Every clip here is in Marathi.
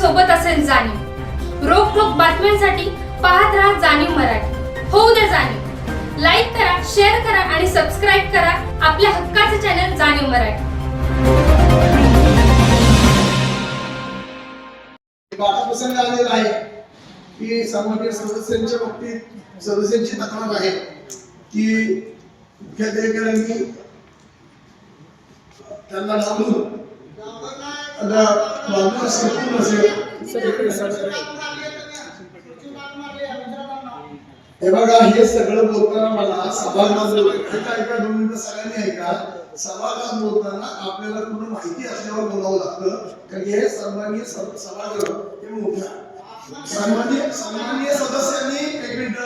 सोबत असेल जाणीव. रोखोक बातम्यांसाठी पाहत राहा जाणीव मराठी. होऊ द्या जाणीव. लाईक करा, शेअर करा आणि सबस्क्राईब करा आपल्या हक्काचे चॅनल जाणीव मराठी. प्रसंग आलेला आहे की सामान्य सदस्यांच्या बाबतीत सदस्यांची तक्रार आहे की मुख्याधिकाऱ्यांनी त्यांना डावलून हे बघा, हे सगळं बोलताना मला सभागृहात ऐका 2 मिनिटं सगळ्यांनी ऐका. सभागृहात बोलताना आपल्याला पूर्ण माहिती असल्यावर बोलावं लागतं, कारण हे सन्माननीय सभागृह हे मोठं सन्माननीय सदस्यांनी एक मिनिट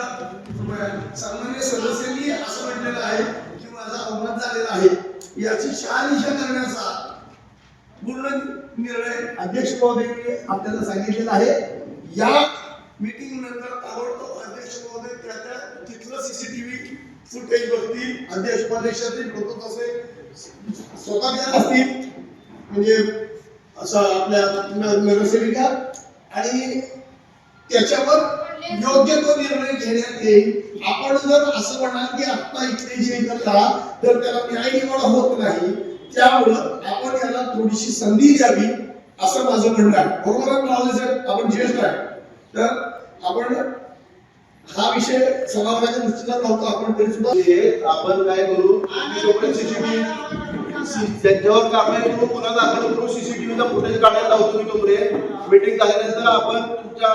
सन्माननीय सदस्यांनी असं म्हटलेलं आहे की माझा अवमान झालेला आहे. याची शहानिशा करण्याचा पूर्ण निर्णय अध्यक्ष महोदयांनी आपल्याला सांगितलेला आहे. या मीटिंग नंतर ताबडतोब अध्यक्ष महोदय त्या तिथलं सीसीटीव्ही फुटेज बघतील. अध्यक्ष उपाध्यक्षातील लोक कसे स्वतः देत असतील, म्हणजे असं आपल्या नगरसेविका, आणि त्याच्यावर योग्य तो निर्णय घेण्यात येईल. आपण जर असं म्हणाल की आता इथे जे करता तर त्याला न्यायनिवाडा होत नाही, त्यामुळं आपण याला थोडीशी संधी द्यावी असं माझं म्हणणं आहे. बरोबर आहे राहुल साहेब, आपण ज्येष्ठ आहे तर आपण हा विषय सभागृहाच्या दृष्टीला लावतो. आपण तरी सुद्धा आपण काय करू, त्यांच्यावर कारवाई करू, पुन्हा दाखल करू, सीसीटीव्हीचा फुटेज काढायला लावतो. मीटिंग झाल्यानंतर आपण तुमच्या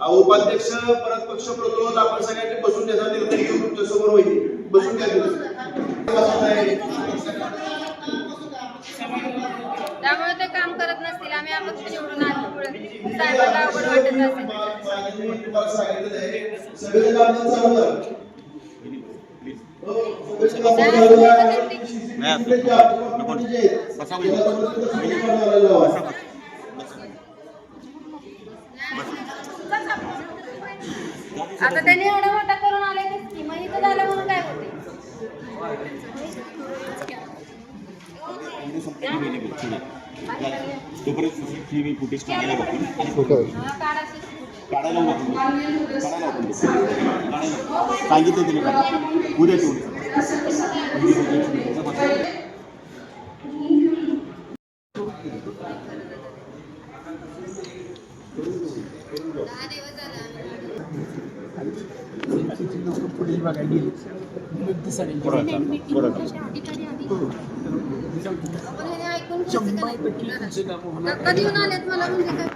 उपाध्यक्ष परत पक्ष प्रतोद आपण सगळ्यांनी बसून त्याचा निर्णय घेऊ. तुमच्या समोर होईल, बसून घ्या. त्यामुळे ते काम करत नसतील. आम्ही अपक्ष निवडून आलो पुढे साहेबांना अवघड आता त्यांनी एवढा मोठा करून आले की मग इथं झालं म्हणून काय होते. तोपर्यंत सीसीटीव्ही फुटेज काढायला सांगितलं तिने उद्या पुढील बघायला गेली कधी येऊन आलेत मला म्हणजे काय